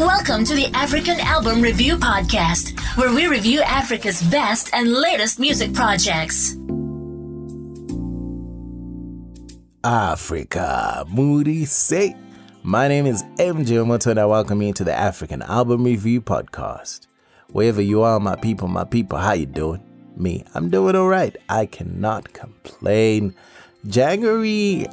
Welcome to the African Album Review Podcast, where we review Africa's best and latest music projects. Africa, Moody say. My name is DJ Wemoto, and I welcome you to the African Album Review Podcast. Wherever you are, my people, how you doing? Me, I'm doing all right. I cannot complain. January,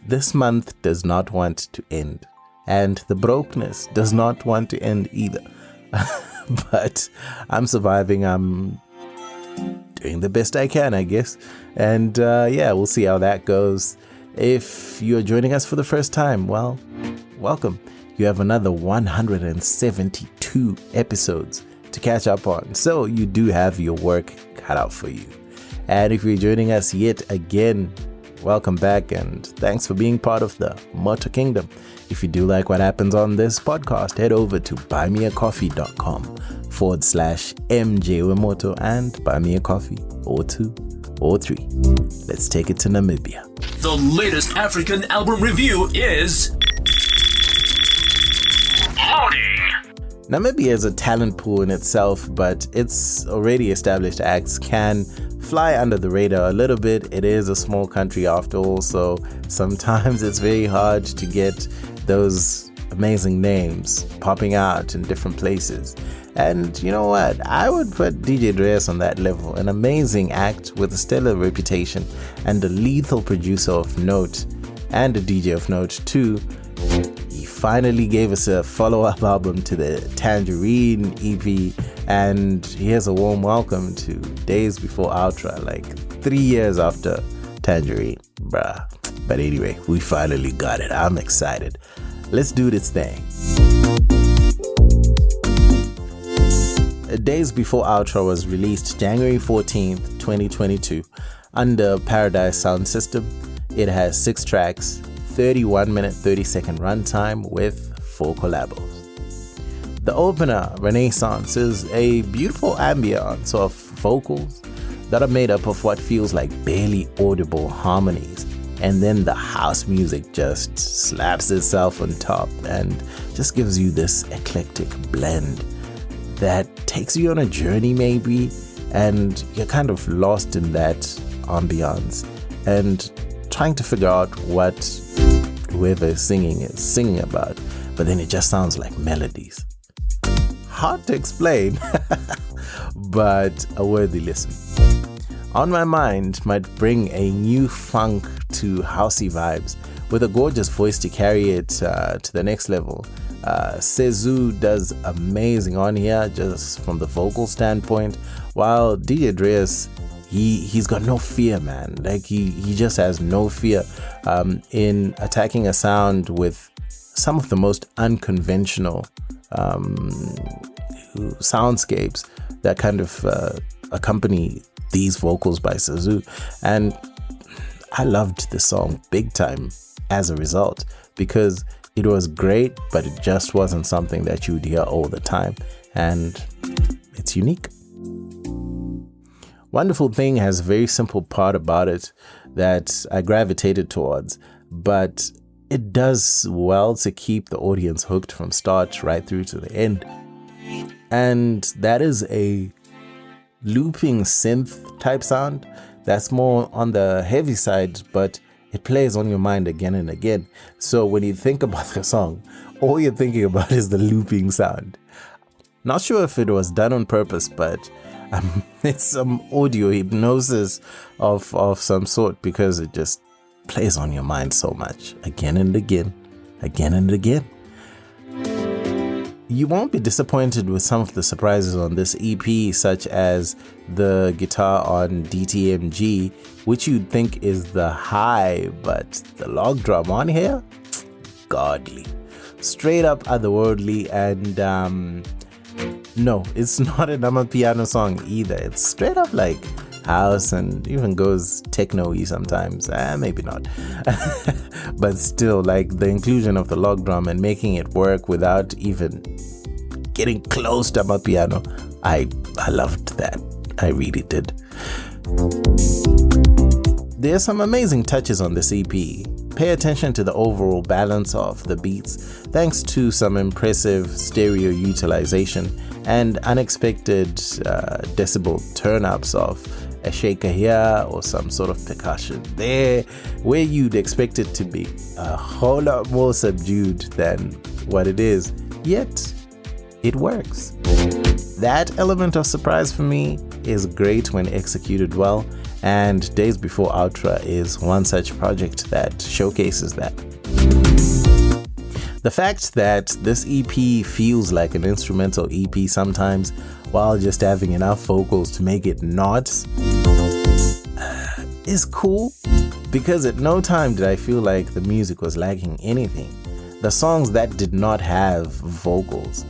this month does not want to end. And the brokenness does not want to end either. But I'm surviving. I'm doing the best I can, I guess. And we'll see how that goes. If you're joining us for the first time, well, welcome. You have another 172 episodes to catch up on. So you do have your work cut out for you. And if you're joining us yet again, welcome back and thanks for being part of the Wemoto Kingdom. If you do like what happens on this podcast, head over to buymeacoffee.com/MJ Wemoto and buy me a coffee or 2 or 3. Let's take it to Namibia. The latest African album review is loading. Namibia is a talent pool in itself, but its already established acts can fly under the radar a little bit. It is a small country after all, so sometimes it's very hard to get those amazing names popping out in different places. And you know what? I would put DJ Dreas on that level. An amazing act with a stellar reputation and a lethal producer of note and a DJ of note too. He finally gave us a follow-up album to the Tangerine EP, and here's a warm welcome to DAYSBEFOREULTRA, like 3 years after Tangerine, bruh. But anyway, we finally got it. I'm excited. Let's do this thing. DAYSBEFOREULTRA was released January 14th, 2022 under Paradise Sound System. It has 6 tracks, 31-minute, 30-second runtime with 4 collabos. The opener, Renaissance, is a beautiful ambience of vocals that are made up of what feels like barely audible harmonies. And then the house music just slaps itself on top and just gives you this eclectic blend that takes you on a journey maybe, and you're kind of lost in that ambiance and trying to figure out what whoever is singing about, but then it just sounds like melodies. Hard to explain, but a worthy listen. On My Mind might bring a new funk to housey vibes with a gorgeous voice to carry it to the next level. Sezu does amazing on here just from the vocal standpoint, while DJ Dreas, he's got no fear, man. Like he just has no fear in attacking a sound with some of the most unconventional soundscapes that kind of accompany these vocals by Sezu. And I loved the song big time as a result, because it was great, but it just wasn't something that you'd hear all the time, and it's unique. Wonderful Thing has a very simple part about it that I gravitated towards, but it does well to keep the audience hooked from start right through to the end. And that is a looping synth type sound that's more on the heavy side, but it plays on your mind again and again. So when you think about the song, all you're thinking about is the looping sound. Not sure if it was done on purpose, but it's some audio hypnosis of some sort, because it just plays on your mind so much again and again, again and again. You won't be disappointed with some of the surprises on this EP, such as the guitar on DTMG, which you'd think is the high, but the log drum on here, godly. Straight up otherworldly, and no, it's not a Amapiano song either. It's straight up like house and even goes techno-y sometimes. Maybe not. But still, like the inclusion of the log drum and making it work without even getting close to Amapiano, I loved that. I really did. There's some amazing touches on this EP. pay attention to the overall balance of the beats thanks to some impressive stereo utilization and unexpected decibel turn-ups of a shaker here or some sort of percussion there, where you'd expect it to be a whole lot more subdued than what it is, yet it works. That element of surprise for me is great when executed well, and Days Before Ultra is one such project that showcases that. The fact that this EP feels like an instrumental EP sometimes, while just having enough vocals to make it not, is cool, because at no time did I feel like the music was lacking anything. The songs that did not have vocals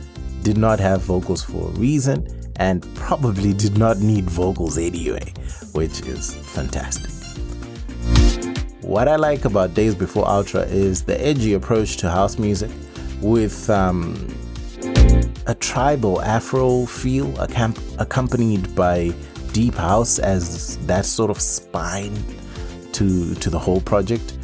for a reason, and probably did not need vocals anyway, which is fantastic. What I like about Days Before Ultra is the edgy approach to house music with a tribal Afro feel accompanied by deep house as that sort of spine to the whole project.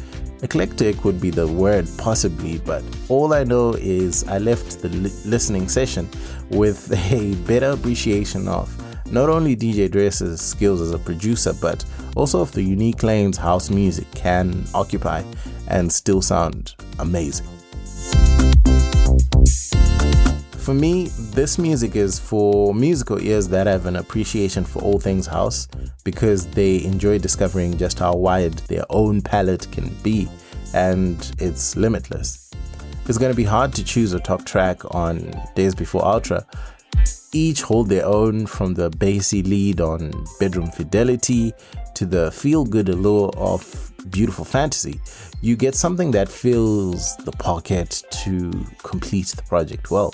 Eclectic would be the word possibly, but all I know is I left the listening session with a better appreciation of not only DJ Dreas' skills as a producer, but also of the unique lanes house music can occupy and still sound amazing. For me, this music is for musical ears that have an appreciation for all things house, because they enjoy discovering just how wide their own palette can be, and it's limitless. It's going to be hard to choose a top track on Days Before Ultra. Each hold their own, from the bassy lead on Bedroom Fidelity to the feel-good allure of Beautiful Fantasy. You get something that fills the pocket to complete the project well.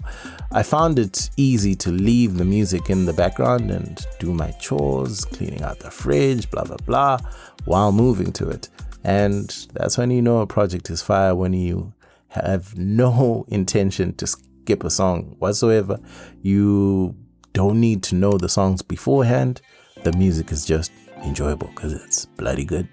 I found it easy to leave the music in the background and do my chores, cleaning out the fridge, blah blah blah, while moving to it. And that's when you know a project is fire, when you have no intention to skip a song whatsoever. You don't need to know the songs beforehand. The music is just enjoyable because it's bloody good.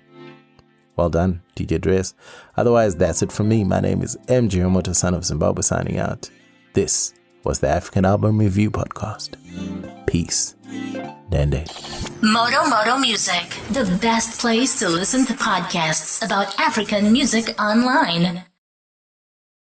Well done, DJ Dreas. Otherwise, that's it from me. My name is MJ Wemoto, son of Zimbabwe, signing out. This was the African Album Review Podcast. Peace. Dende. Moto Music, the best place to listen to podcasts about African music online.